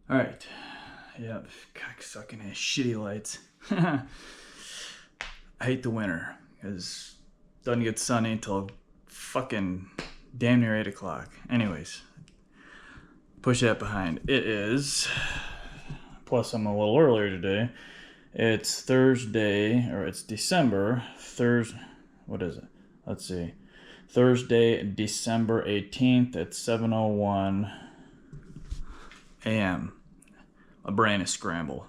All right. Yep. Sucking ass shitty lights. I hate the winter because it doesn't get sunny until fucking damn near 8 o'clock. Anyways, push that behind. It is. Plus, I'm a little earlier today. It's Thursday, or it's December. What is it? Let's see. Thursday, December 18th at 7:01 a.m. My brain is scrambled.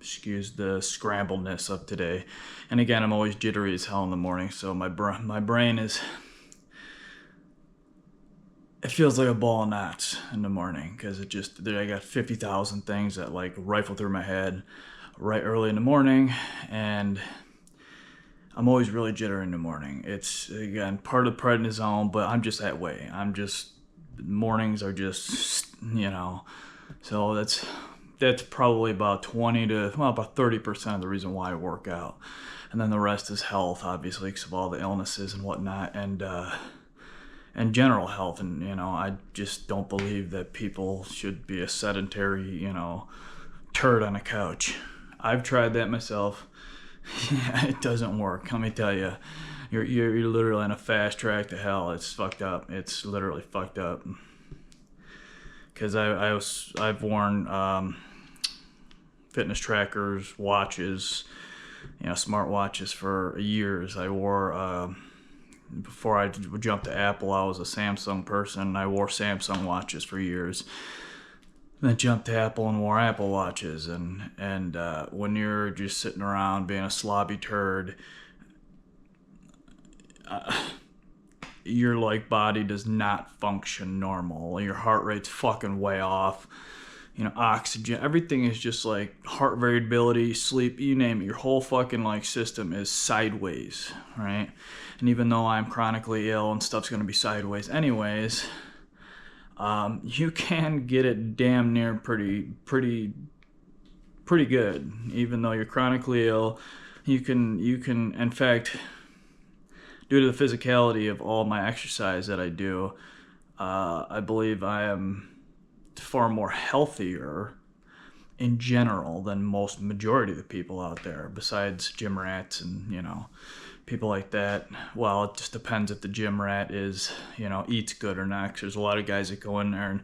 Excuse the scrambledness of today. And again, I'm always jittery as hell in the morning, so my brain is... It feels like a ball of knots in the morning because I got 50,000 things that like rifle through my head right early in the morning, and I'm always really jittery in the morning. It's, again, part of the pride in his own, but I'm just that way. Mornings are just, so that's probably about 30% of the reason why I work out. And then the rest is health, obviously, because of all the illnesses and whatnot, and general health. And, I just don't believe that people should be a sedentary, turd on a couch. I've tried that myself. It doesn't work. Let me tell you, you're literally on a fast track to hell. It's fucked up. It's literally fucked up. Because I've worn fitness trackers, watches, smart watches for years. I wore before I jumped to Apple, I was a Samsung person. I wore Samsung watches for years. Then jumped to Apple and wore Apple watches, and when you're just sitting around being a slobby turd, your like body does not function normal. Your heart rate's fucking way off. Oxygen, everything is just like heart variability, sleep, you name it. Your whole fucking like system is sideways, right? And even though I'm chronically ill and stuff's gonna be sideways anyways, you can get it damn near pretty good. Even though you're chronically ill, you can, in fact, due to the physicality of all my exercise that I do, I believe I am far more healthier in general than most majority of the people out there, besides gym rats and, people like that. Well, it just depends if the gym rat is, eats good or not. 'Cause there's a lot of guys that go in there and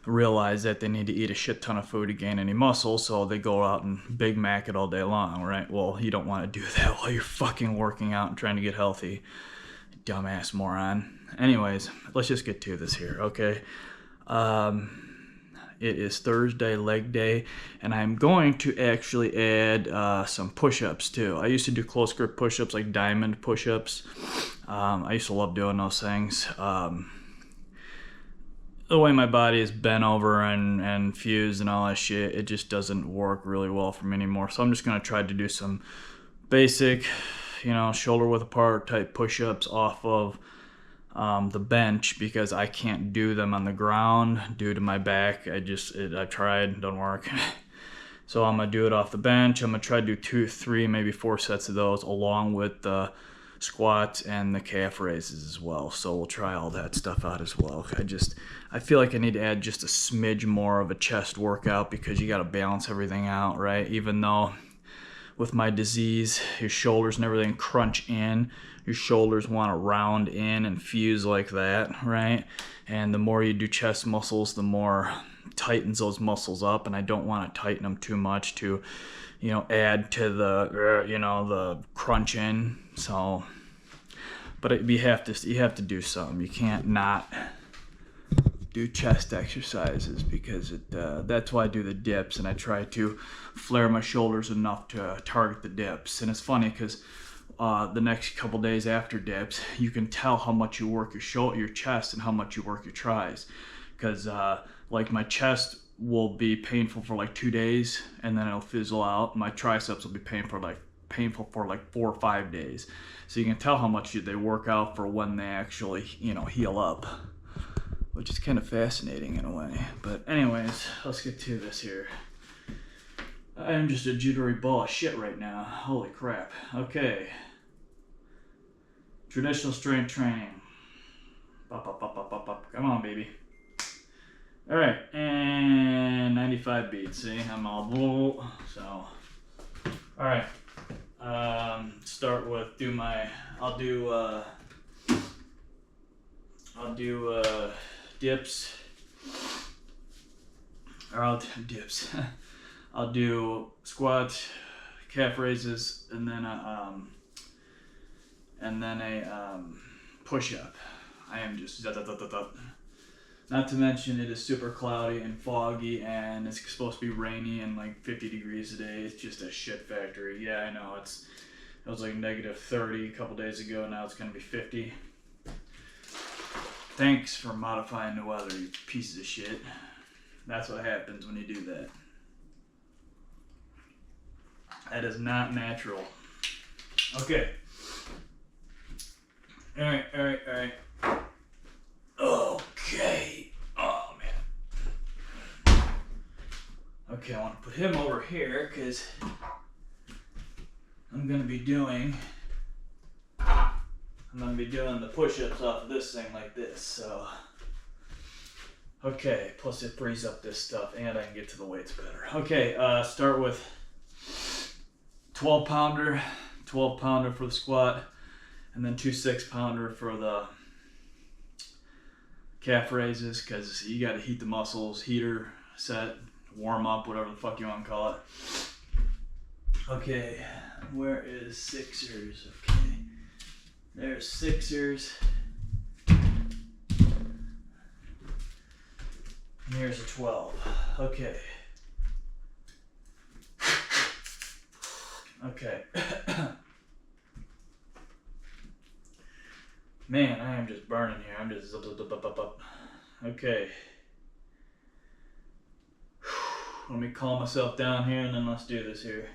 realize that they need to eat a shit ton of food to gain any muscle, so they go out and Big Mac it all day long, right? Well, you don't want to do that while you're fucking working out and trying to get healthy. Dumbass moron. Anyways, let's just get to this here, okay? It is Thursday, leg day, and I'm going to actually add some push-ups too. I used to do close grip push-ups, like diamond push-ups. I used to love doing those things. The way my body is bent over and fused and all that shit, it just doesn't work really well for me anymore. So I'm just going to try to do some basic, shoulder width apart type push-ups off of the bench, because I can't do them on the ground due to my back. I tried, don't work. So I'm gonna do it off the bench. I'm gonna try to do 2, 3, maybe 4 sets of those, along with the squats and the calf raises as well. So we'll try all that stuff out as well. I feel like I need to add just a smidge more of a chest workout, because you got to balance everything out, right? Even though with my disease, your shoulders and everything crunch in. Your shoulders want to round in and fuse like that, right? And the more you do chest muscles, the more tightens those muscles up. And I don't want to tighten them too much to, add to the, the crunch in. So, but you have to do something. You can't not do chest exercises, because that's why I do the dips, and I try to flare my shoulders enough to target the dips. And it's funny because the next couple days after dips, you can tell how much you work your chest and how much you work your tris, because like my chest will be painful for like 2 days, and then it'll fizzle out. My triceps will be painful for like 4 or 5 days. So you can tell how much they work out for when they actually heal up, which is kind of fascinating in a way. But anyways, let's get to this here. I am just a jittery ball of shit right now. Holy crap. Okay. Traditional strength training. Come on, baby. All right, and 95 beats. See, I'm all so. All right. Start with I'll do dips. Or I'll do dips. I'll do squats, calf raises, and then a push up. I am just Not to mention it is super cloudy and foggy, and it's supposed to be rainy and like 50 degrees a day. It's just a shit factory. Yeah, I know. It was like negative 30 a couple days ago. Now it's gonna be 50. Thanks for modifying the weather, you pieces of shit. That's what happens when you do that. That is not natural. Okay. All right. Okay. Oh, man. Okay, I want to put him over here because I'm going to be doing the push-ups off of this thing like this, so. Okay, plus it frees up this stuff and I can get to the weights better. Okay, start with 12 pounder for the squat, and then 2 6-pounder for the calf raises, because you got to heat the muscles, heater, set, warm up, whatever the fuck you want to call it. Okay, where is Sixers? Okay, there's Sixers. And here's a 12. Okay. Okay. Man, I am just burning here. I'm just up. Okay. Let me calm myself down here and then let's do this here.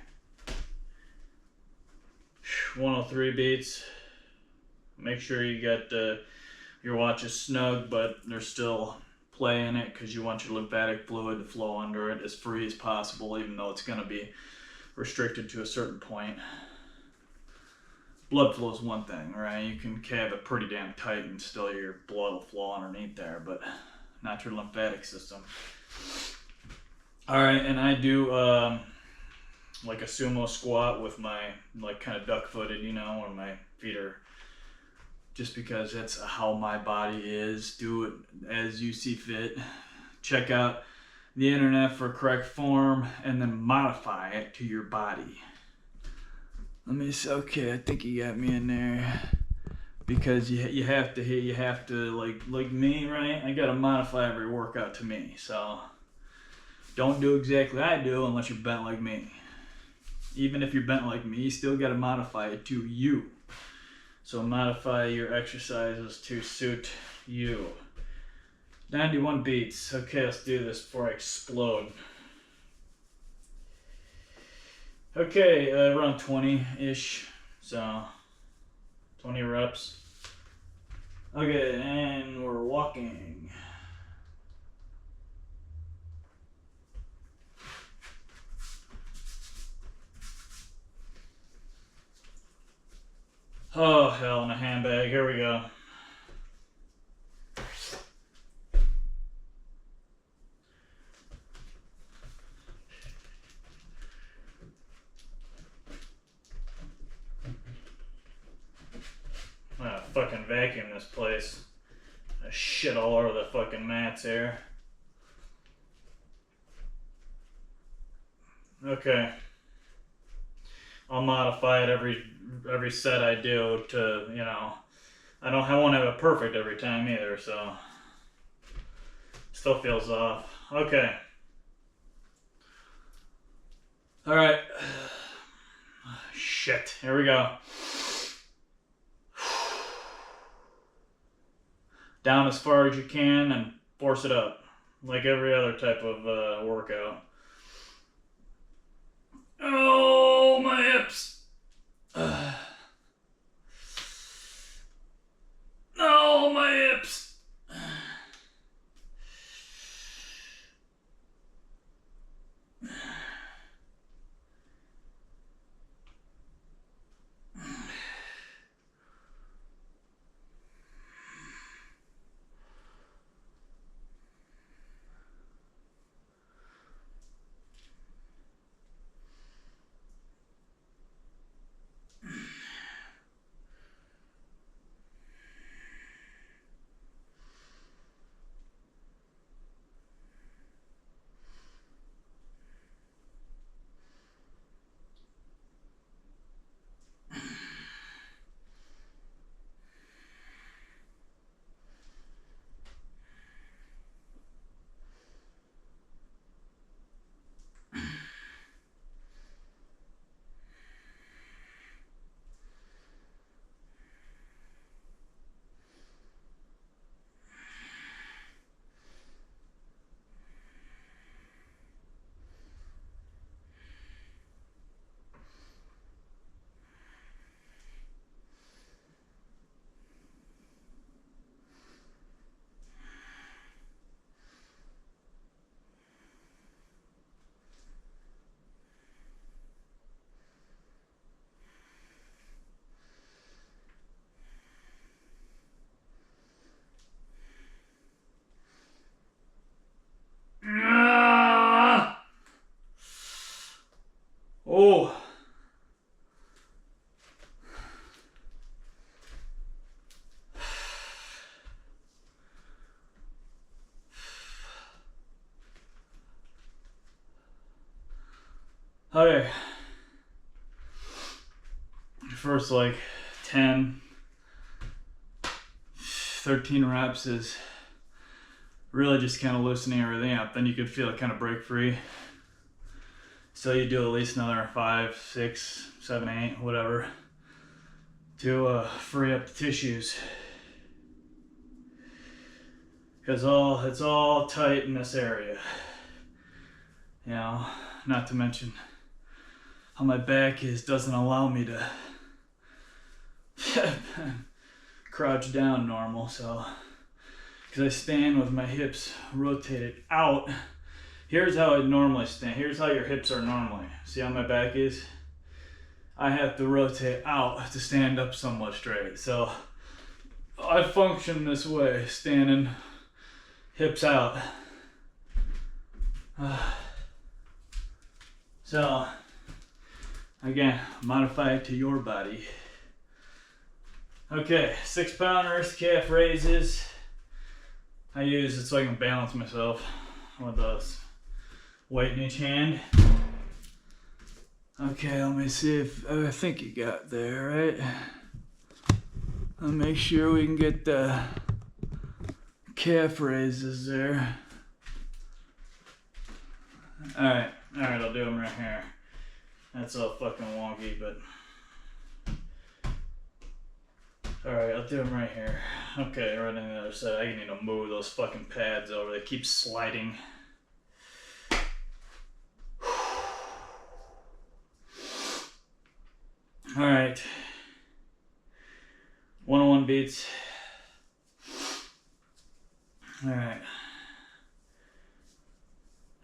103 beats. Make sure you got your watch is snug, but there's still play in it because you want your lymphatic fluid to flow under it as free as possible, even though it's going to be restricted to a certain point. Blood flow is one thing, right? You can have it pretty damn tight and still your blood will flow underneath there, but not your lymphatic system. All right, and I do like a sumo squat with my like kind of duck-footed, you know, where my feet are, just because that's how my body is. Do it as you see fit. Check out the internet for correct form and then modify it to your body. Let me see. Okay, I think you got me in there, because you have to like me, right? I gotta modify every workout to me. So don't do exactly what I do unless you're bent like me. Even if you're bent like me, you still gotta modify it to you. So modify your exercises to suit you. 91 beats. Okay, let's do this before I explode. Okay, around 20-ish. So 20 reps. Okay, and we're walking. Oh, hell, in a handbag. Here we go. I'm gonna fucking vacuum this place. There's shit all over the fucking mats here. Okay. I'll modify it every set I do to, you know, I won't have it perfect every time either, so still feels off. Okay. All right. Shit. Here we go. Down as far as you can and force it up, like every other type of workout. Oh, my hips. Oh, my hips. Okay. First like 10, 13 reps is really just kind of loosening everything up. Then you can feel it kind of break free. So you do at least another 5, 6, 7, 8, whatever, to free up the tissues. Because it's all tight in this area. You know, not to mention how my back doesn't allow me to crouch down normal, so because I stand with my hips rotated out. Here's how I normally stand. Here's how your hips are normally. See how my back is? I have to rotate out to stand up somewhat straight. So I function this way, standing hips out. So again, modify it to your body. Okay, 6 pounders, calf raises. I use it so I can balance myself with those weight in each hand. Okay, let me see if I think you got there, right? I'll make sure we can get the calf raises there. Alright, I'll do them right here. That's all fucking wonky, but alright, I'll do them right here. Okay, right on the other side. I need to move those fucking pads over. They keep sliding. Alright. 101 beats. Alright.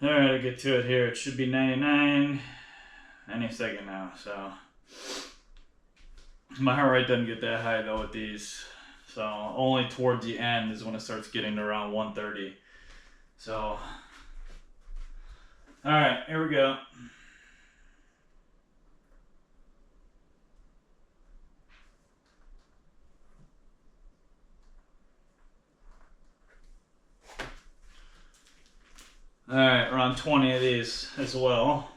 Alright, I'll get to it here. It should be 99 any second now, so. My heart rate doesn't get that high though with these. So only towards the end is when it starts getting to around 130. So, alright, here we go. Alright, around 20 of these as well.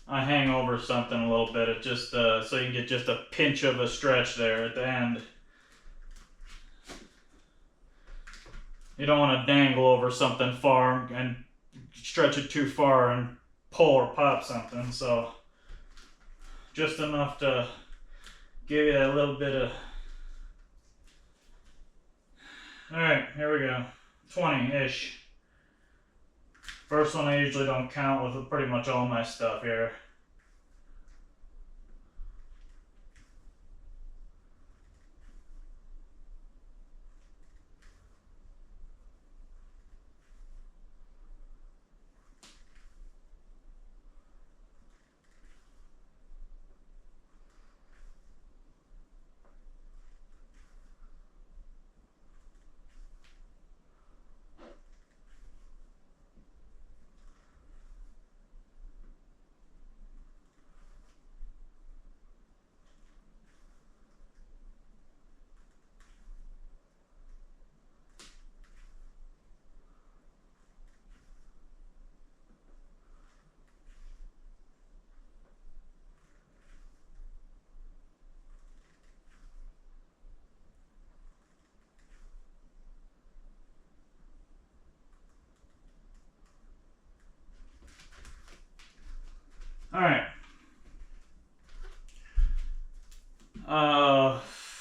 I hang over something a little bit, it just so you can get just a pinch of a stretch there at the end. You don't want to dangle over something far and stretch it too far and pull or pop something, so just enough to give you that little bit of. Alright, here we go. 20-ish. First one I usually don't count with pretty much all my stuff here. Alright.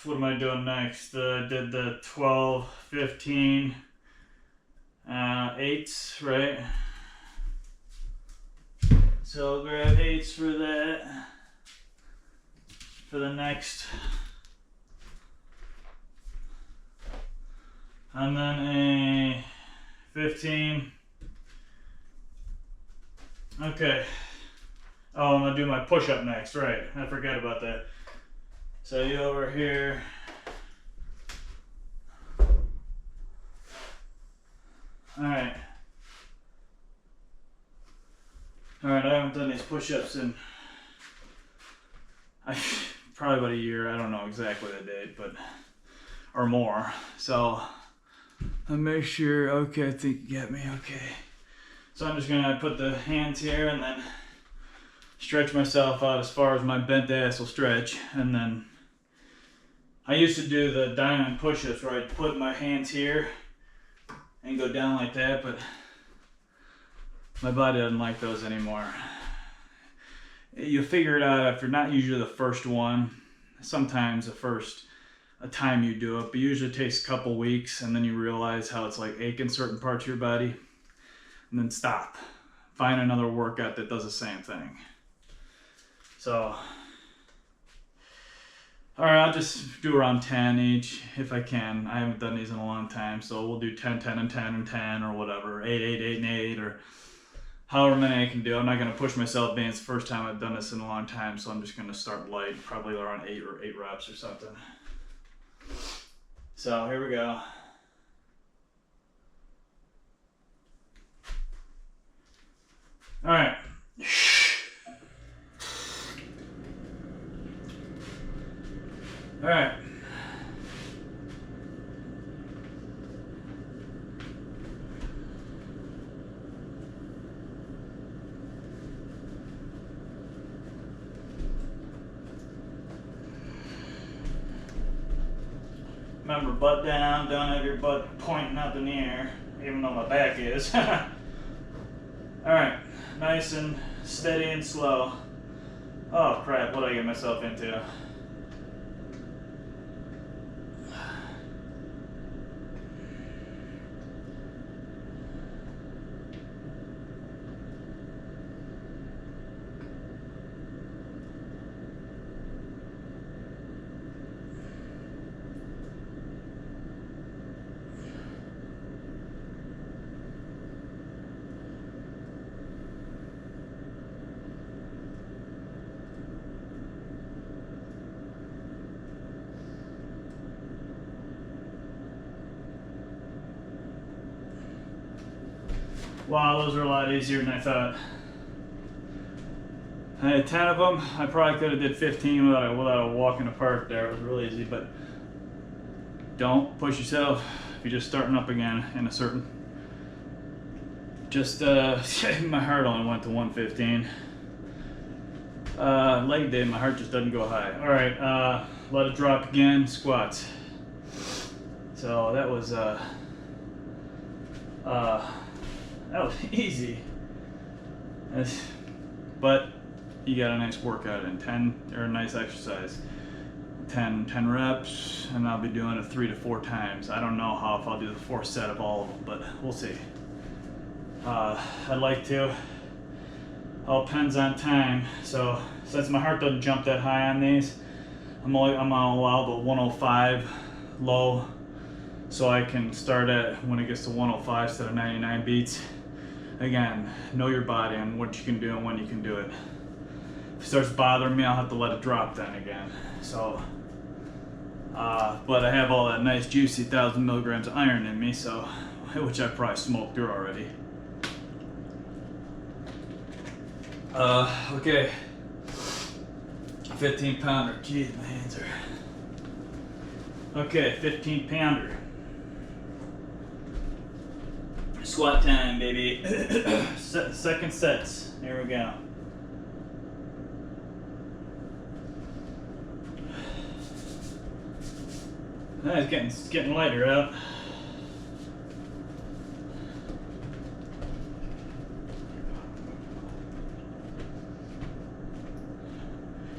What am I doing next? Did the 12, 15, 8s, right? So I'll grab 8s for that. For the next. And then a 15. Okay. Oh, I'm gonna do my push-up next, right? I forgot about that. So you over here. Alright. Alright, I haven't done these push-ups in probably about a year. I don't know exactly the date, but or more. So I'll make sure. Okay, I think you get me. Okay. So I'm just gonna put the hands here and then stretch myself out as far as my bent ass will stretch, and then I used to do the diamond push-ups where I'd put my hands here and go down like that, but my body doesn't like those anymore. You figure it out after not usually the first one, sometimes the first time you do it, but usually it takes a couple weeks, and then you realize how it's like aching certain parts of your body, and then stop. Find another workout that does the same thing. So, alright, I'll just do around 10 each if I can. I haven't done these in a long time, so we'll do 10, 10, and 10, and 10, or whatever. 8, 8, 8, and 8, or however many I can do. I'm not going to push myself, being it's the first time I've done this in a long time, so I'm just going to start light, probably around 8 or 8 reps or something. So here we go. All right. All right. Remember, butt down, don't have your butt pointing up in the air, even though my back is. Alright, nice and steady and slow. Oh crap, what did I get myself into? Wow, those are a lot easier than I thought. I had 10 of them. I probably could have did 15 without a walk in the park there. It was really easy, but don't push yourself if you're just starting up again in a certain. Just, my heart only went to 115. Leg day, my heart just doesn't go high. All right, let it drop again, squats. So that was easy. But you got a nice workout in 10, or a nice exercise. 10 reps, and I'll be doing it 3 to 4 times. I don't know if I'll do the 4th set of all of them, but we'll see. I'd like to. All depends on time. So since my heart doesn't jump that high on these, I'm gonna allow the 105 low, so I can start at when it gets to 105 instead of 99 beats. Again, know your body and what you can do and when you can do it. If it starts bothering me, I'll have to let it drop then again. So, but I have all that nice juicy 1,000 milligrams of iron in me, so, which I probably smoked through already. Okay. 15 pounder. Jeez, my hands are. Okay, 15 pounder. Squat time, baby. Second sets. Here we go. It's getting lighter out.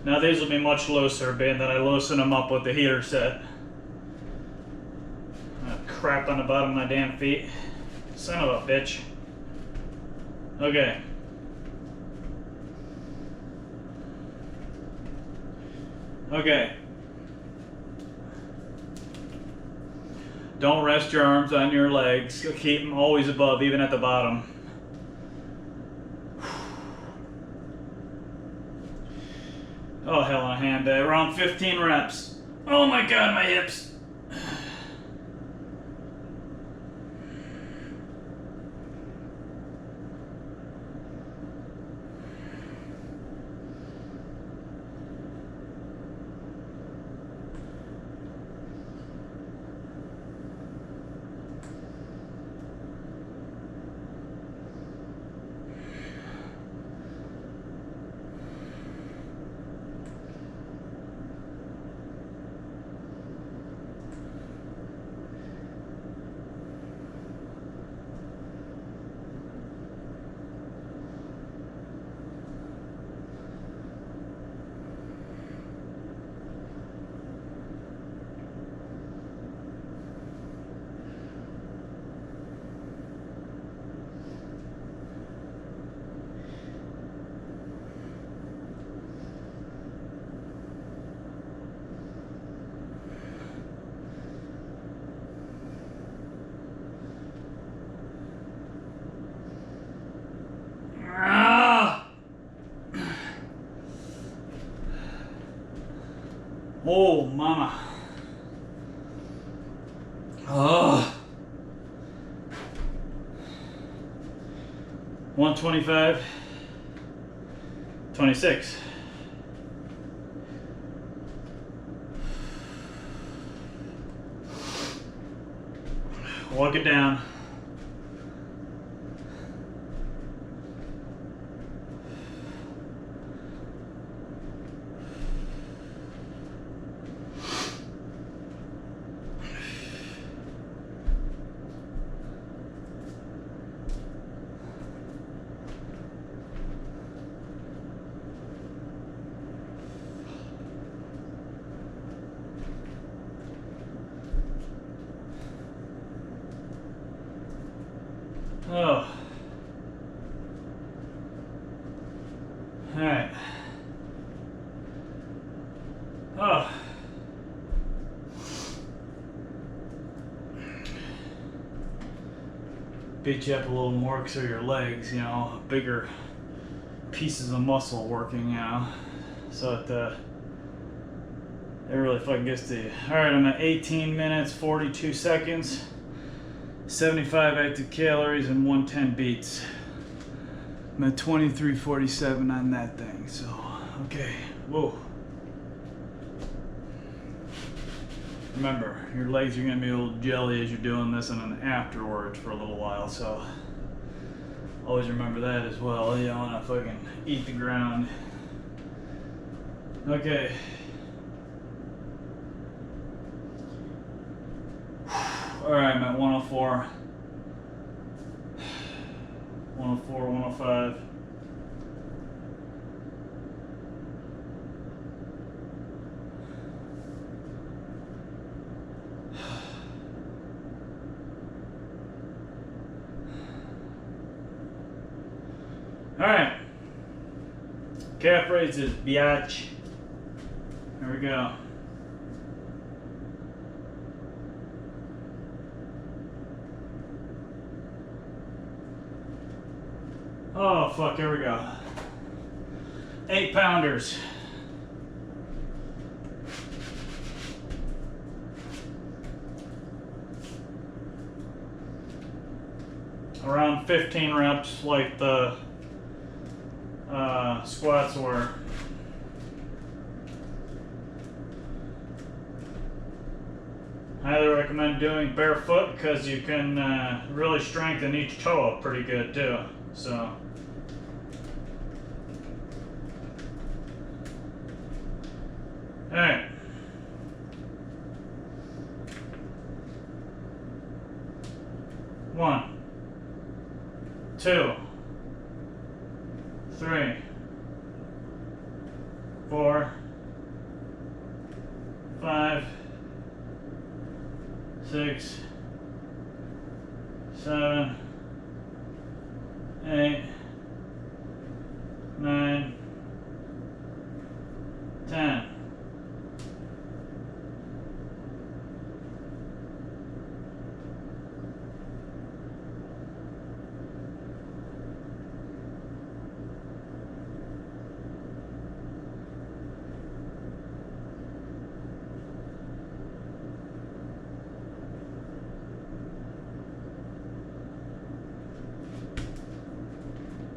Now these will be much looser, being that I loosen them up with the heater set. Crap on the bottom of my damn feet. Son of a bitch. Okay. Okay. Don't rest your arms on your legs. Keep them always above, even at the bottom. Oh, hell in a handbag. Around 15 reps. Oh my god, my hips. Oh, mama. Oh. 125. 26. Walk it down. Oh. All right. Oh. Beat you up a little more because of your legs, you know, bigger pieces of muscle working, you know, so it really fucking gets to you. All right, I'm at 18 minutes, 42 seconds, 75 active calories, and 110 beats. I'm at 23:47 on that thing, so, okay, whoa. Remember, your legs are gonna be a little jelly as you're doing this and then afterwards for a little while, so always remember that as well. You don't wanna fucking eat the ground. Okay. Alright, I'm at 104. 104, 105. Alright. Calf raises, biatch. Here we go. Oh, fuck, here we go. 8-pounders. Around 15 reps like the squats were. Highly recommend doing barefoot because you can really strengthen each toe up pretty good too. So. Alright. One, 2, 3, 4, 5, 6, 7, 8, 9, 10.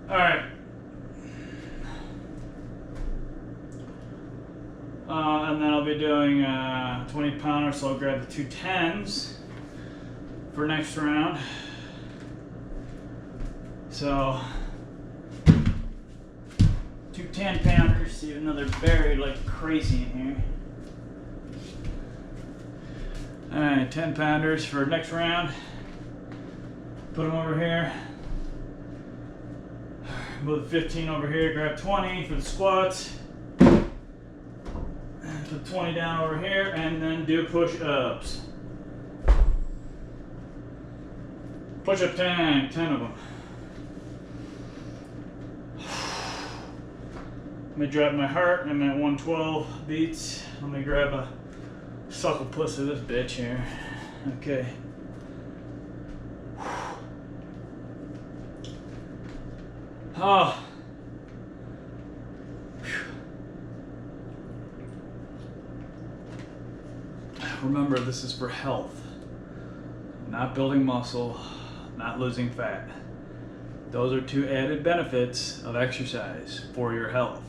Alright. And then I'll be doing 20 pounder, so I'll grab the 2 10s for next round. So, 2 10-pounders, see another buried like crazy in here. Alright, 10-pounders for next round. Put them over here. Move the 15 over here, grab 20 for the squats. Put 20 down over here and then do push-ups. Push-up time, 10 of them. Let me drop my heart, I'm at 112 beats. Let me grab a suckle puss of this bitch here. Okay. Oh. remember, this is for health. Not building muscle, not losing fat. Those are two added benefits of exercise for your health.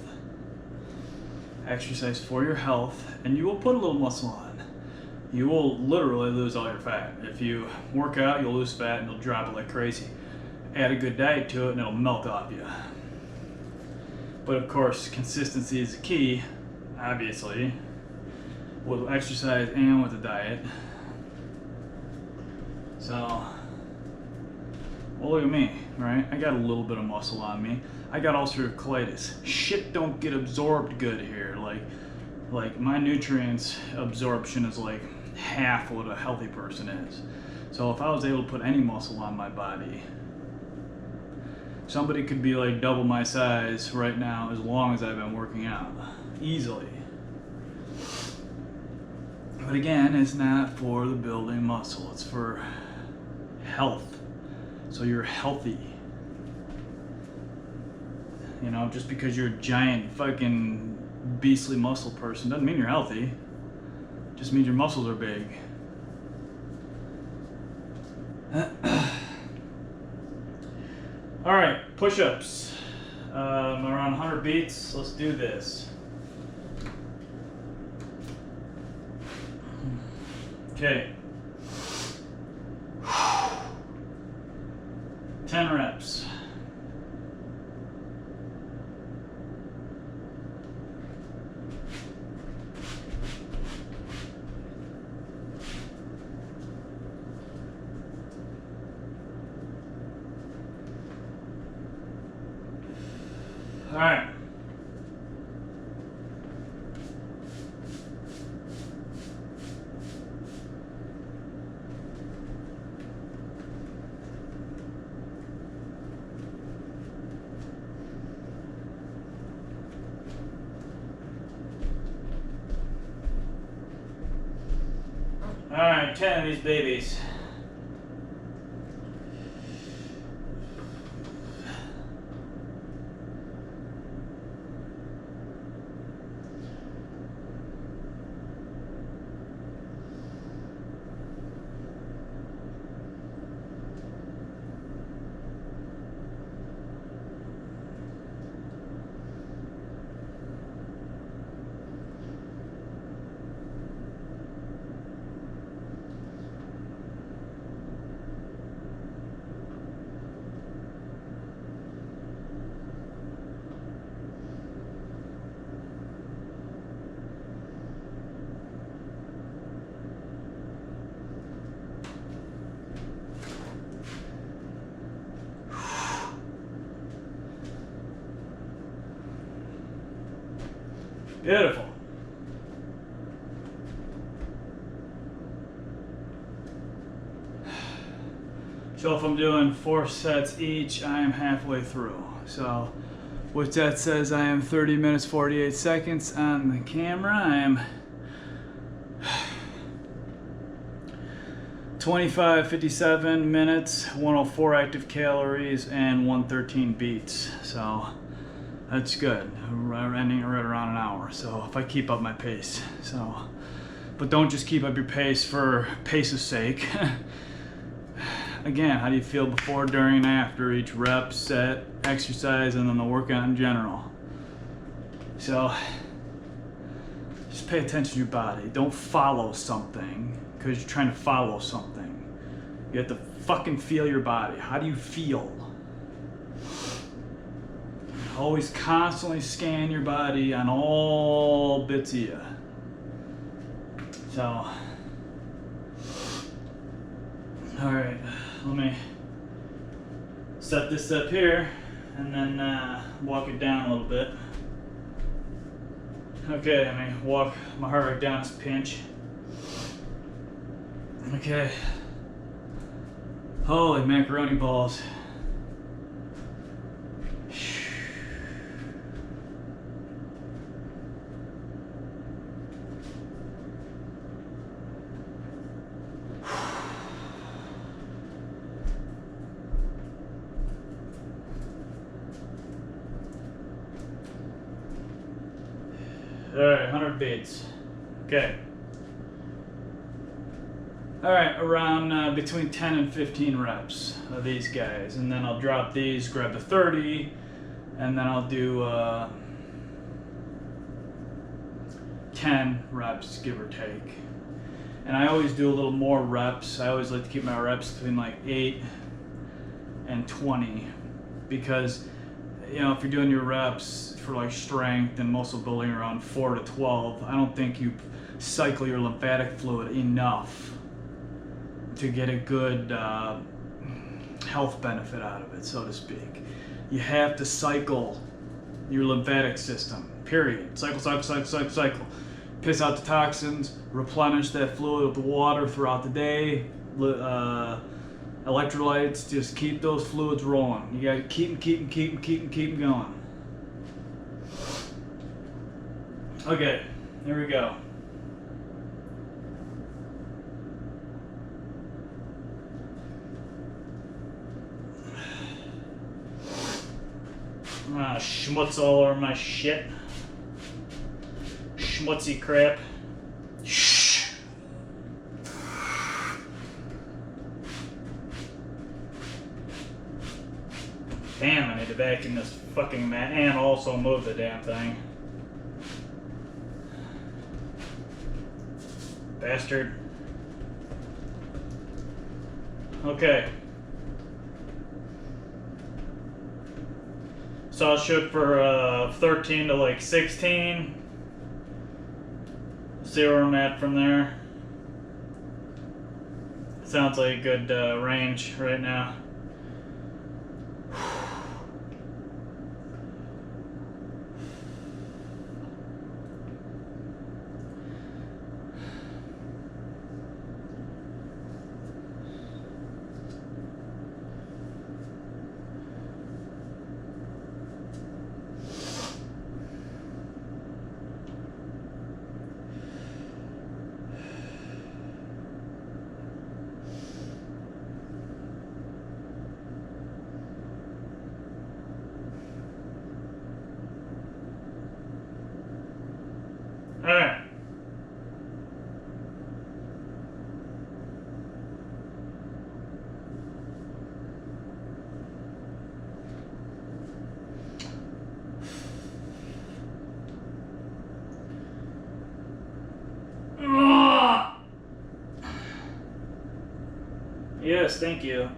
Exercise for your health, and you will put a little muscle on. You will literally lose all your fat. If you work out, you'll lose fat and you'll drop it like crazy. Add a good diet to it and it'll melt off you. But of course, consistency is key, obviously, with exercise and with the diet. So, well, look at me, right? I got a little bit of muscle on me. I got ulcerative colitis. Shit don't get absorbed good here. Like my nutrients absorption is like half what a healthy person is. So if I was able to put any muscle on my body, somebody could be like double my size right now as long as I've been working out. Easily. But again, it's not for the building muscle. It's for health. So you're healthy. You know, just because you're a giant fucking beastly muscle person doesn't mean you're healthy. Just means your muscles are big. All right, push-ups. Around 100 beats. Let's do this. Okay. 10 reps. All right. All right, 10 of these babies. Beautiful. So if I'm doing 4 sets each, I am halfway through. So with that says I am 30 minutes 48 seconds on the camera. I am 55 minutes, 104 active calories, and 113 beats. So that's good. We're ending right around an hour. So if I keep up my pace. So, but don't just keep up your pace for pace's sake. Again, how do you feel before, during, and after each rep, set, exercise, and then the workout in general? So just pay attention to your body. Don't follow something because you're trying to follow something. You have to fucking feel your body. How do you feel? Always constantly scan your body on all bits of you. So, all right, let me set this up here and then walk it down a little bit. Okay, let me walk my heart rate down. It's a pinch. Okay. Holy macaroni balls. All right, 100 beats. Okay. All right, around between 10 and 15 reps of these guys, and then I'll drop these, grab the 30, and then I'll do 10 reps, give or take. And I always do a little more reps. I always like to keep my reps between like 8 and 20, because you know, if you're doing your reps for like strength and muscle building around 4 to 12, I don't think you cycle your lymphatic fluid enough to get a good health benefit out of it, so to speak. You have to cycle your lymphatic system, period. Cycle, cycle, cycle, cycle, cycle. Piss out the toxins, replenish that fluid with water throughout the day. Electrolytes, just keep those fluids rolling. You gotta keep them going. Okay, here we go. Schmutz all over my shit. Schmutzy crap. Shh. Damn, I need to vacuum this fucking mat and also move the damn thing. Bastard. Okay. So I'll shoot for 13 to like 16. See where I'm at from there. Sounds like a good range right now. All right. Yes, thank you.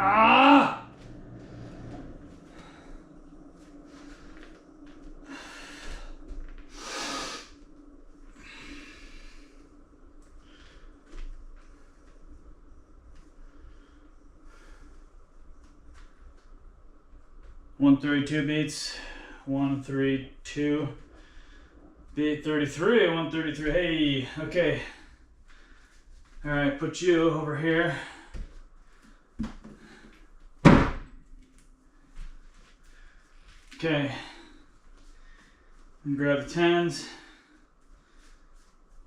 Ah! 132 beats, 132, beat 33, 133, hey, okay. All right, put you over here. Okay, and grab the 10s,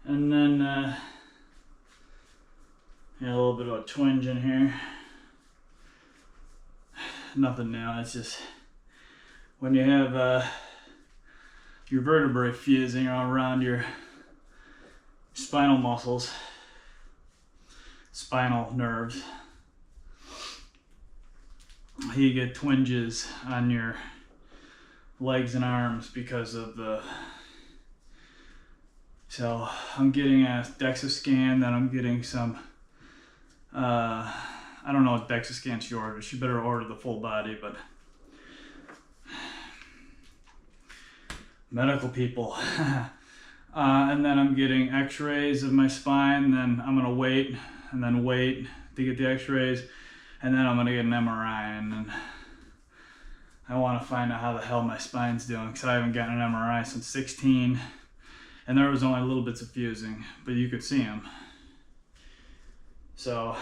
and then yeah, a little bit of a twinge in here. Nothing new, it's just when you have your vertebrae fusing around your spinal muscles, spinal nerves, you get twinges on your legs and arms because of the So I'm getting a DEXA scan, then I'm getting some, I don't know what DEXA scan she ordered. She better order the full body, but medical people. And then I'm getting x-rays of my spine, then I'm gonna wait to get the x-rays, and then I'm gonna get an MRI, and then I want to find out how the hell my spine's doing, because I haven't gotten an MRI since 16, and there was only little bits of fusing, but you could see them. So,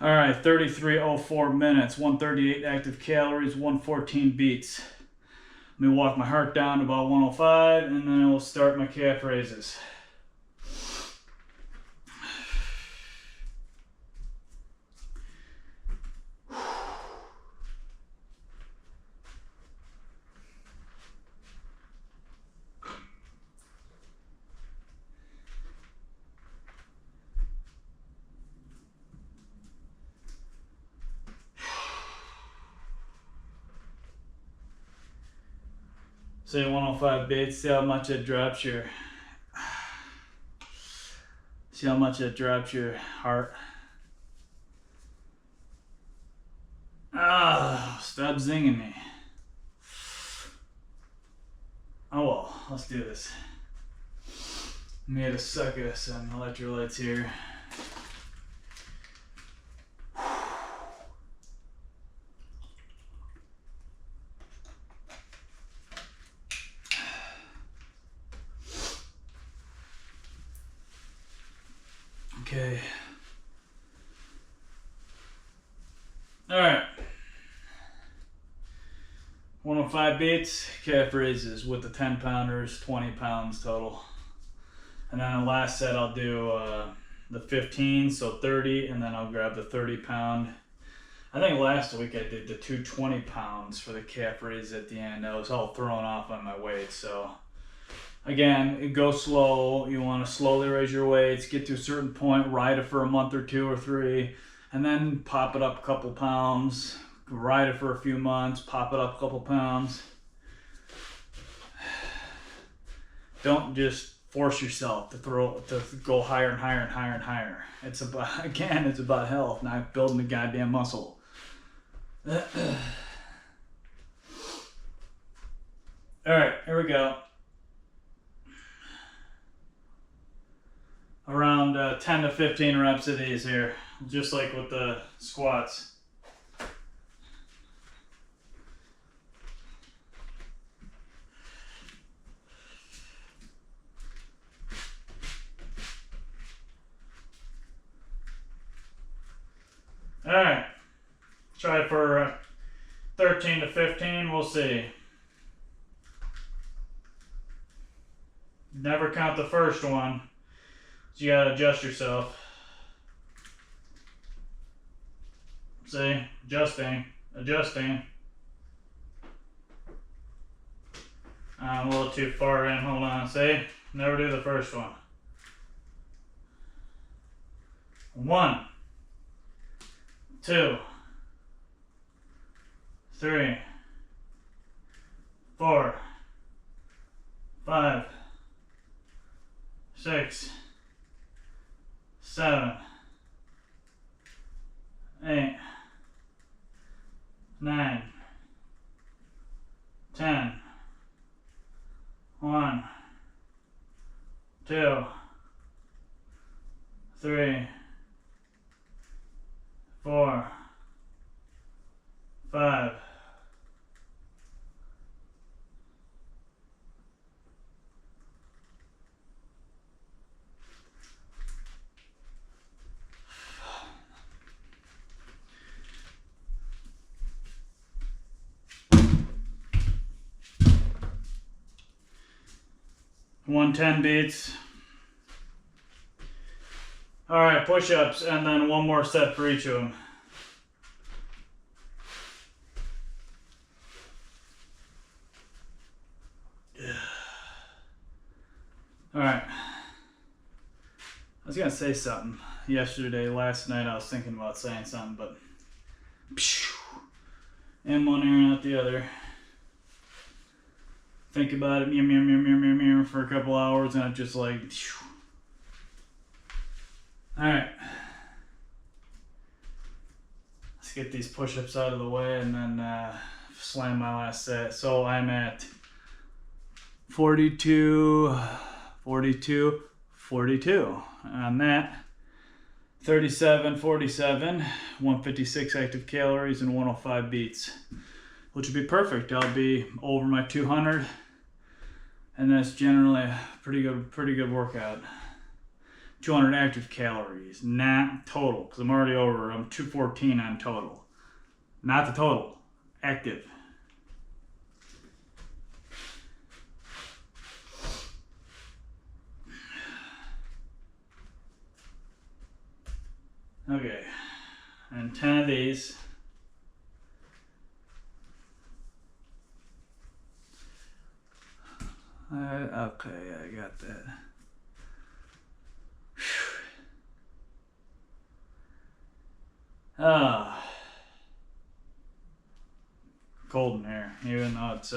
all right, 33:04 minutes, 138 active calories, 114 beats. Let me walk my heart down to about 105, and then I will start my calf raises. Say 105 beats, see how much it drops your heart. Stop zinging me. Oh well, let's do this. Made a suck of some electrolytes here. Okay. All right. 105 beats, calf raises with the 10 pounders, 20 pounds total. And then the last set I'll do the 15, so 30, and then I'll grab the 30 pound. I think last week I did the 220 pounds for the calf raise at the end. I was all thrown off on my weight, so again, go slow. You want to slowly raise your weights, get to a certain point, ride it for a month or 2 or 3, and then pop it up a couple pounds, ride it for a few months, pop it up a couple pounds. Don't just force yourself to go higher and higher and higher and higher. It's about health, not building the goddamn muscle. All right, here we go. Around 10 to 15 reps of these here, just like with the squats. All right, try for 13 to 15, we'll see. Never count the first one. So you gotta adjust yourself. See, adjusting. I'm a little too far in, hold on, see? Never do the first one. 1, 2, 3, 4, 5, 6, 7, 8, 9, 10, 1, 2, 3, 4, 5, 110 beats. All right, push-ups, and then one more set for each of them. All right. I was gonna say something last night I was thinking about saying something, but in one ear and out the other. think about it for a couple hours, and it just like. All right. Let's get these push-ups out of the way and then slam my last set. So I'm at 42 on that. 37, 47, 156 active calories and 105 beats, which would be perfect. I'll be over my 200, and that's generally a pretty good workout. 200 active calories, not total, because I'm already over. I'm 214 on total, not the total, active. Okay, and 10 of these. Okay, I got that. Cold in here, even though it's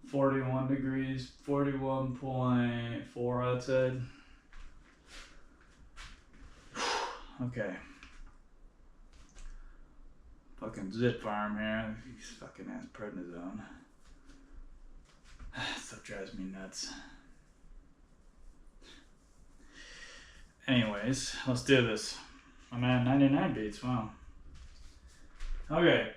41 degrees, 41.4 outside. Okay. Fucking Zit Farm here. He's fucking ass prednisone. Stuff drives me nuts. Anyways, let's do this. I'm at 99 beats. Wow. Okay.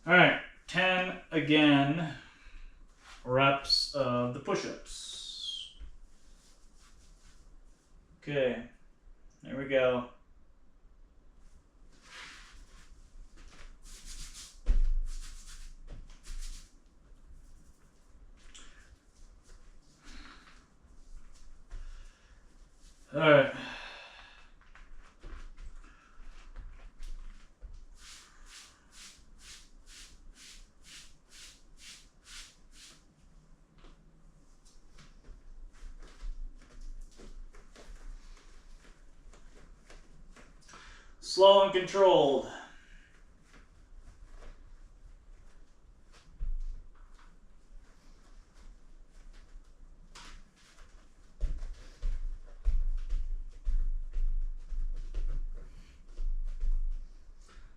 All right, 10 again reps of the push-ups. Okay, there we go. All right. Slow and controlled.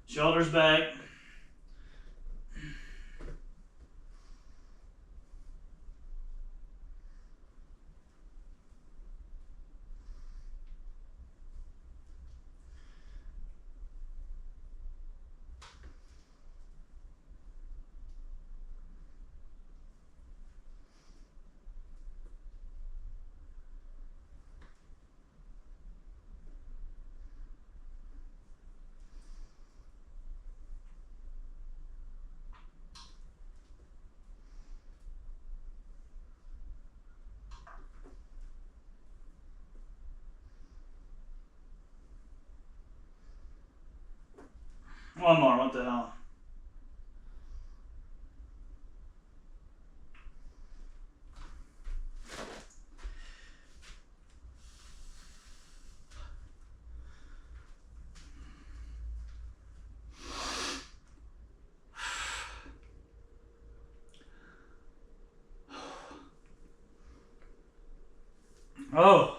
Shoulders back. One more, what the hell? Oh.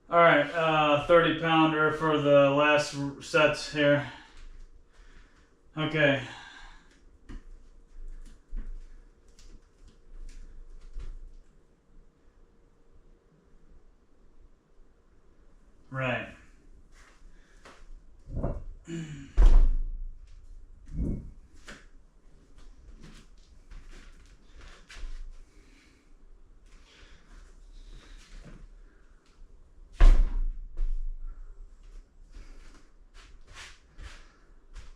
All right, 30 pounder for the last sets here. Okay. Right.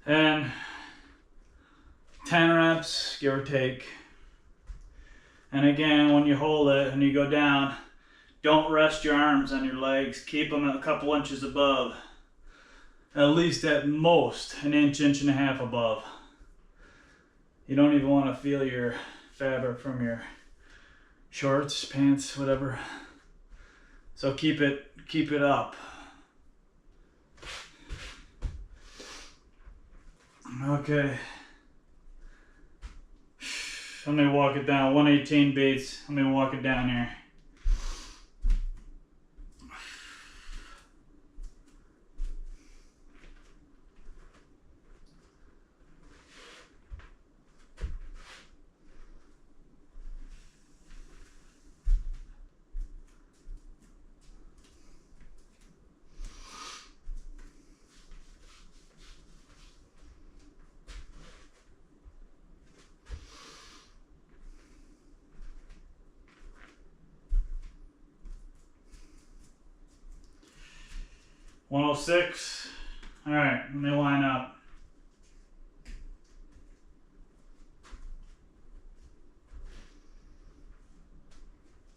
And 10 reps, give or take. And again, when you hold it and you go down, don't rest your arms on your legs. Keep them a couple inches above. at least at most an inch, inch and a half above. You don't even want to feel your fabric from your shorts, pants, whatever. So keep it up. Okay. Let me walk it down. 118 beats. Let me walk it down here. $106. All right, let me line up.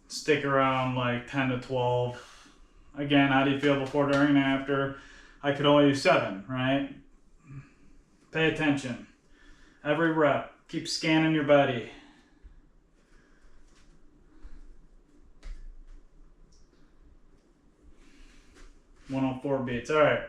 Stick around like 10 to 12. Again, how do you feel before, during, and after? I could only do 7, right? Pay attention. Every rep. Keep scanning your body. $104 beats. All right.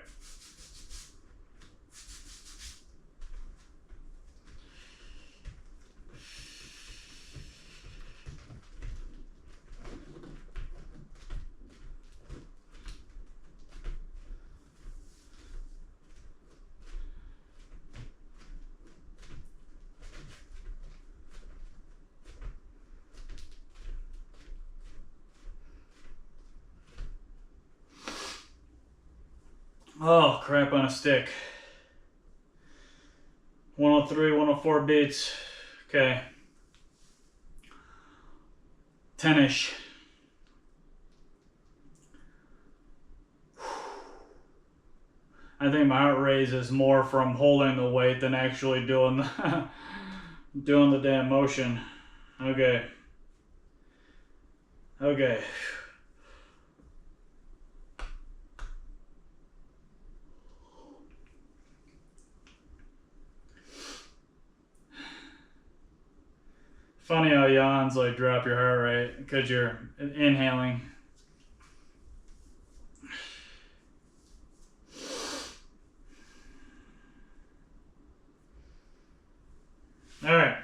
Oh, crap on a stick. 103, 104 beats. Okay. 10-ish. I think my heart rate is more from holding the weight than actually doing the doing the damn motion. Okay. Okay. Funny how yawns like drop your heart rate because you're inhaling. All right.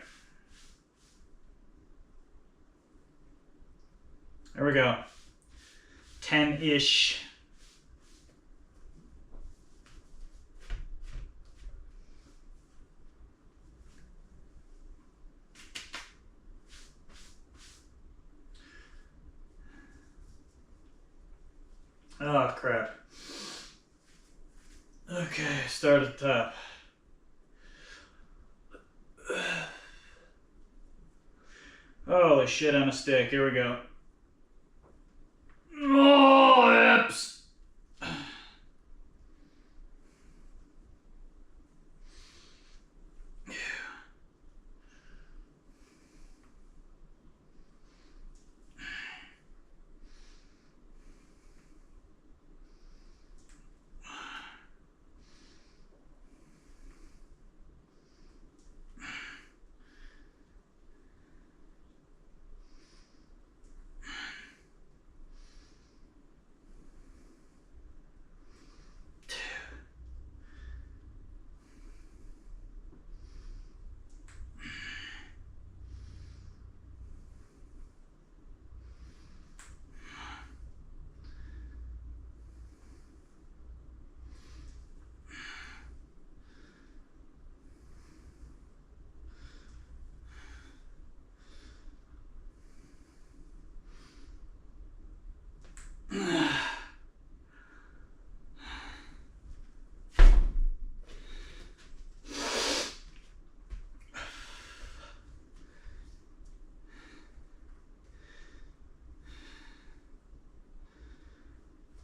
There we go. 10-ish. Oh, crap. Okay, start at the top. Holy shit on a stick. Here we go. Oh, hips.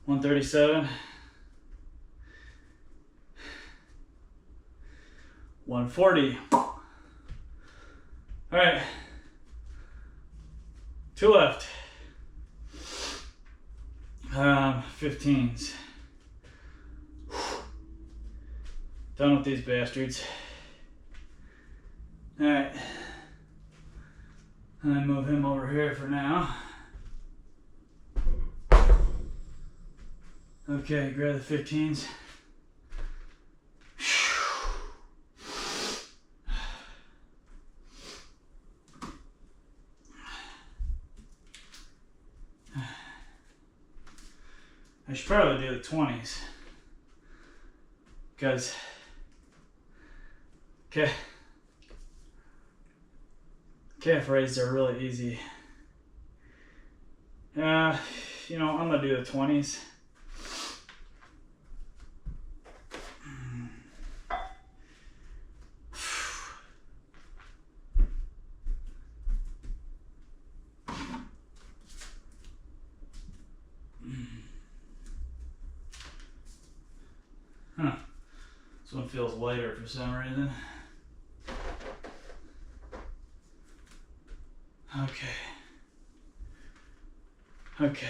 $137. 140. All right. 2 left. 15s. Done with these bastards. Alright. And I move him over here for now. Okay, grab the 15s. I should probably do the 20s. Because, calf raises are really easy. You know, I'm gonna do the 20s. Huh. This one feels lighter for some reason. Okay.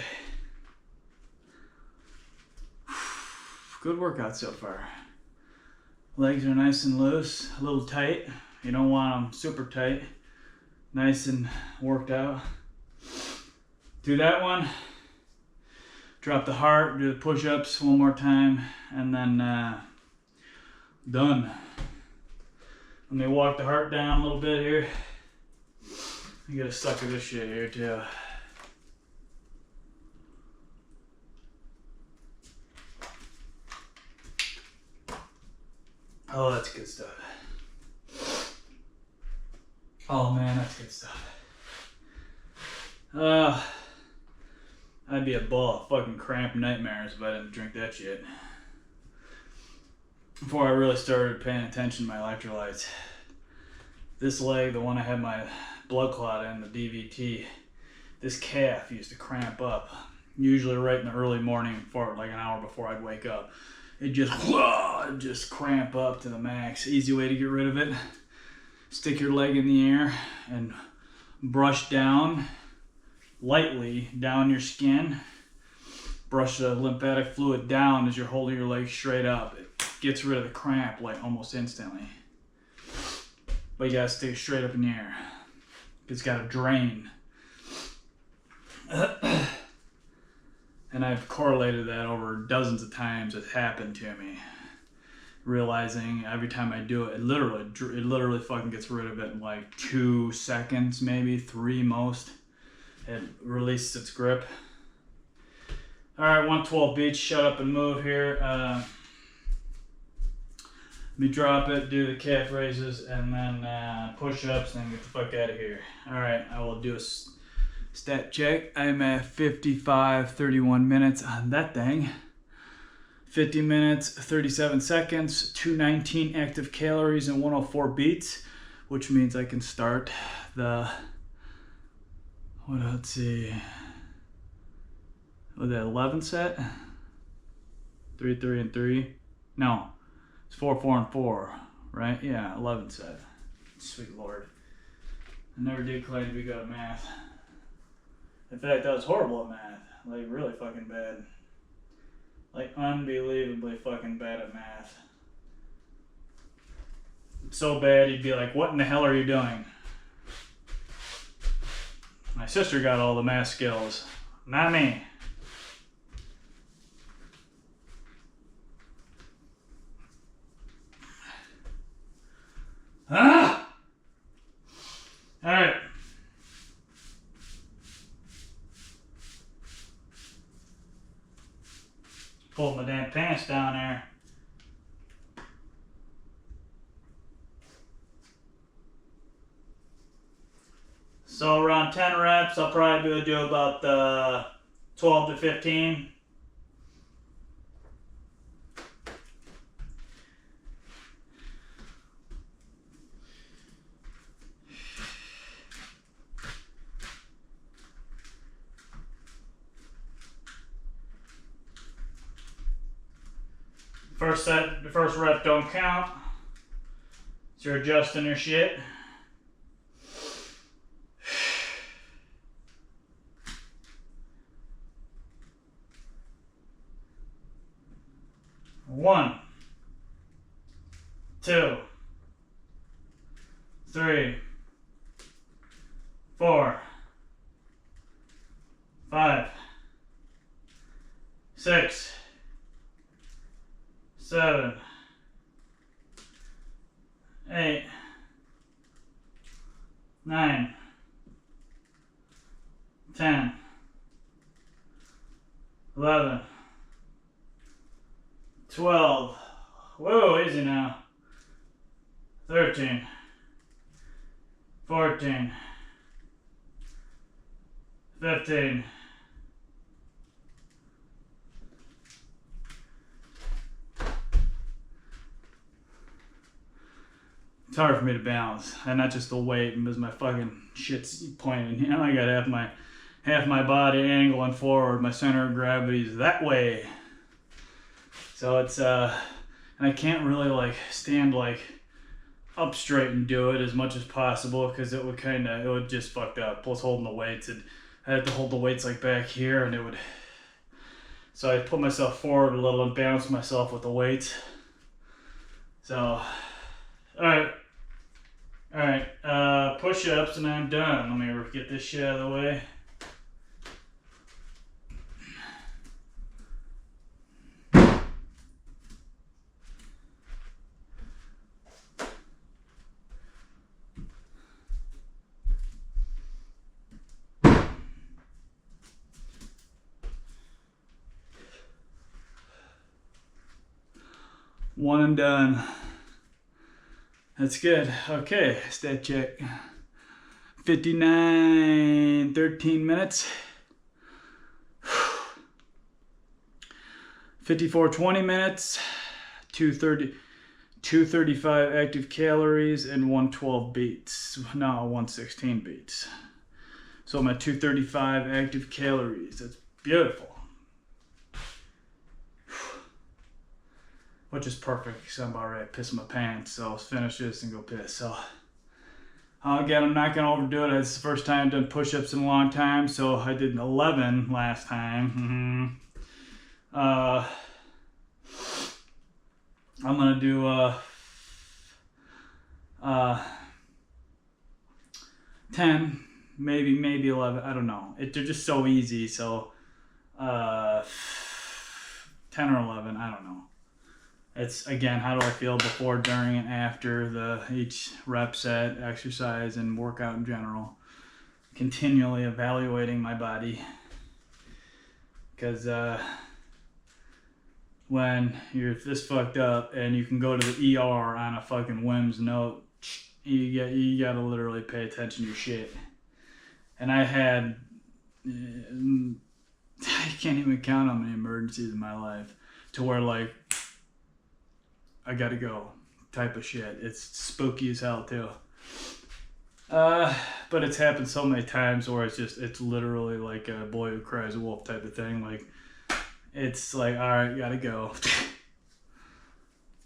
Good workout so far. Legs are nice and loose, a little tight. You don't want them super tight. Nice and worked out. Do that one. Drop the heart, do the push-ups one more time, and then done. Let me walk the heart down a little bit here. You gotta suck of this shit here too. Oh, that's good stuff. Oh man, that's good stuff. I'd be a ball of fucking cramp nightmares if I didn't drink that shit. Before I really started paying attention to my electrolytes. This leg, the one I had my blood clot in, the DVT, this calf used to cramp up. Usually right in the early morning, for like an hour before I'd wake up. It'd just cramp up to the max. Easy way to get rid of it. Stick your leg in the air and brush down lightly down your skin. Brush the lymphatic fluid down as you're holding your leg straight up. It gets rid of the cramp like almost instantly. But you gotta stick it straight up in the air. It's gotta drain. And I've correlated that over dozens of times. It's happened to me. Realizing every time I do it, it literally fucking gets rid of it in like 2 seconds, maybe 3 most. It releases its grip. All right, 112 beats. Shut up and move here. Let me drop it, do the calf raises, and then push-ups, and get the fuck out of here. All right, I will do a stat check. I'm at 31 minutes on that thing. 50 minutes, 37 seconds, 219 active calories, and 104 beats, which means I can start the, let's see, was that 11 set? 3, 3, and 3? No, it's 4, 4, and 4, right? Yeah, 11 set. Sweet Lord. I never did claim to be good at math. In fact, I was horrible at math. Like, really fucking bad. Like, unbelievably fucking bad at math. So bad, you'd be like, what in the hell are you doing? My sister got all the math skills. Not me. Ah! Alright. Pulled my damn pants down there. So around 10 reps, I'll probably do about 12 to 15. First set, the first rep don't count. So you're adjusting your shit. One, 2, 3, 4, 5, 6, 7, 8, 9, 10, 11, 12, whoa, easy now, 13, 14, 15, 'It's hard for me to balance, and not just the weight, because my fucking shit's pointing. You know, I got half my body angling forward. My center of gravity is that way, so it's and I can't really like stand like up straight and do it as much as possible because it would just fucked up. Plus holding the weights, I had to hold the weights like back here, and it would. So I put myself forward a little and balance myself with the weights. So. Alright, push-ups and I'm done. Let me get this shit out of the way. One and done. That's good. Okay, stat check. 59, 13 minutes. 54, 20 minutes. 235 active calories and 112 beats. No, 116 beats. So I'm at 235 active calories. That's beautiful. Which is perfect because I'm about ready to piss my pants. So let's finish this and go piss. So again, I'm not gonna overdo it. It's the first time I've done push-ups in a long time. So I did 11 last time. I'm gonna do 10, maybe 11. I don't know. They're just so easy. So 10 or 11. I don't know. It's, again, how do I feel before, during, and after each rep set, exercise, and workout in general. Continually evaluating my body. Because when you're this fucked up and you can go to the ER on a fucking whim's note, you gotta literally pay attention to your shit. And I had, I can't even count how many emergencies in my life to where like, I gotta go type of shit. It's spooky as hell too. But it's happened so many times where it's literally like a boy who cries wolf type of thing. Like, it's like, all right, gotta go.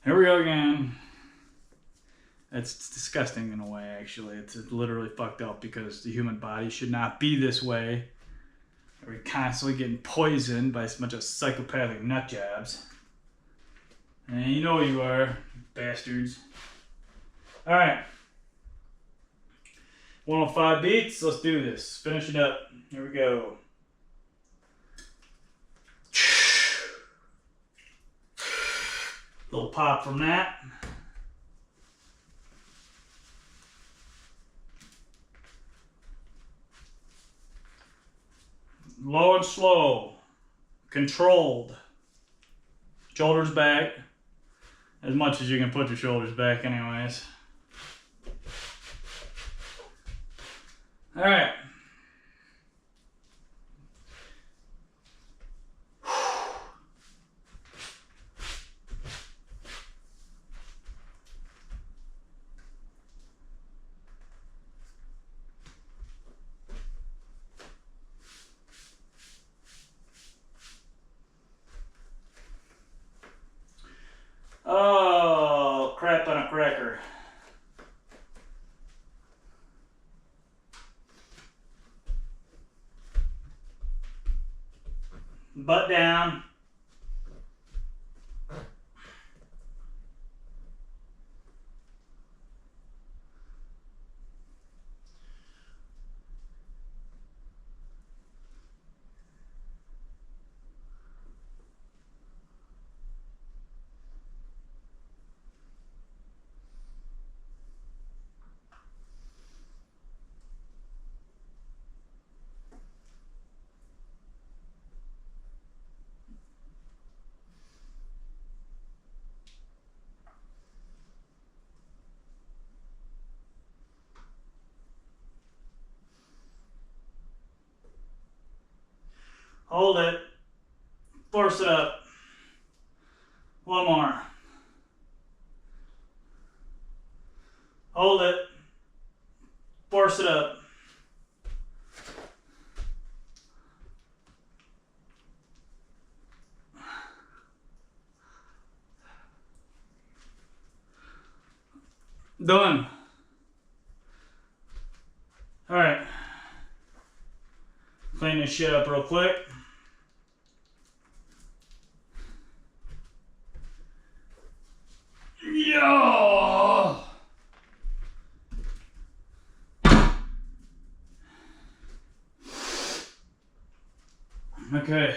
Here we go again. It's disgusting in a way, actually. It's literally fucked up because the human body should not be this way. We're constantly getting poisoned by a bunch of psychopathic nut jobs. And you know you are, bastards. Alright. 105 beats. Let's do this. Finish it up. Here we go. Little pop from that. Low and slow. Controlled. Shoulders back. As much as you can put your shoulders back anyways. Alright. Oh, crap on a cracker. Butt down. Hold it. Force it up. One more. Hold it. Force it up. Done. All right. Clean this shit up real quick. Yo! Okay.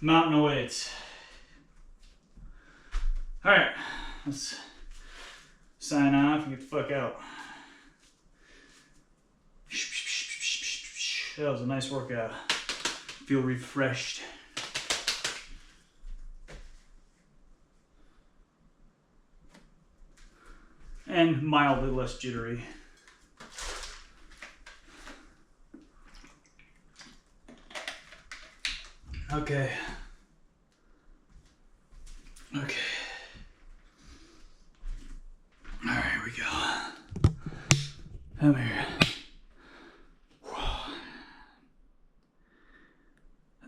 Mountain weights. All right, let's sign off and get the fuck out. That was a nice workout. Feel refreshed. And mildly less jittery. Okay. Okay. All right, here we go. Come here.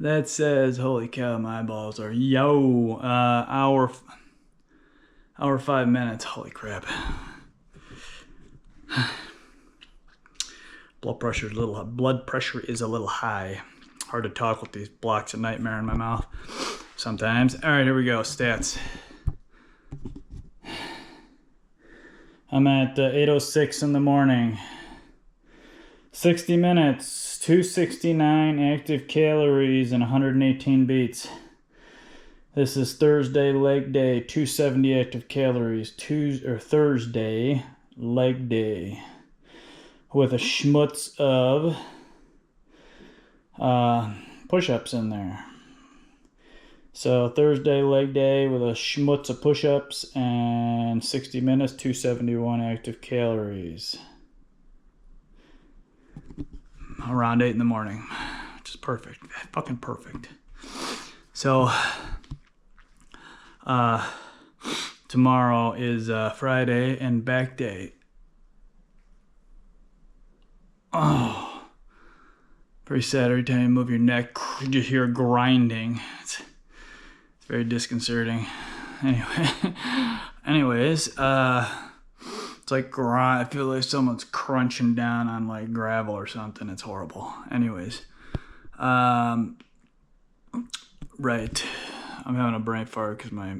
That says, holy cow, my eyeballs are hour 5 minutes. Holy crap. Blood pressure is a little high. Hard to talk with these blocks of nightmare in my mouth sometimes. All right, here we go. Stats. I'm at 8:06 in the morning. 60 minutes, 269 active calories and 118 beats. This is Thursday leg day, 270 active calories. Thursday leg day with a schmutz of push-ups in there. So Thursday leg day with a schmutz of push-ups and 60 minutes, 271 active calories. Around 8 in the morning, which is perfect. Fucking perfect. So tomorrow is Friday and back day. Oh, pretty sad. Every time you move your neck, you just hear grinding. It's very disconcerting. Anyways, it's like I feel like someone's crunching down on like gravel or something. It's horrible. Anyways, right. I'm having a brain fart because my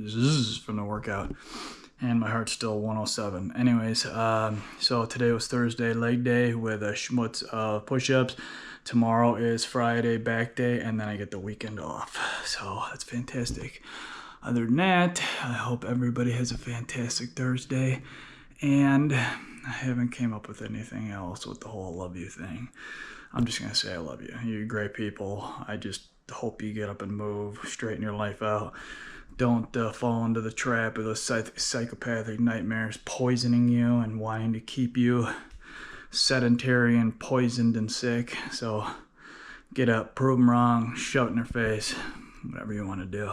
zzz from the workout, and my heart's still 107. Anyways, so today was Thursday leg day with a schmutz of push-ups. Tomorrow is Friday back day, and then I get the weekend off. So that's fantastic. Other than that, I hope everybody has a fantastic Thursday. And I haven't came up with anything else with the whole love you thing. I'm just going to say I love you. You're great people. I just hope you get up and move, straighten your life out. Don't fall into the trap of those psychopathic nightmares poisoning you and wanting to keep you sedentary and poisoned and sick. So get up, prove them wrong, shout in their face, whatever you want to do.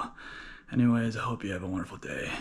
Anyways, I hope you have a wonderful day.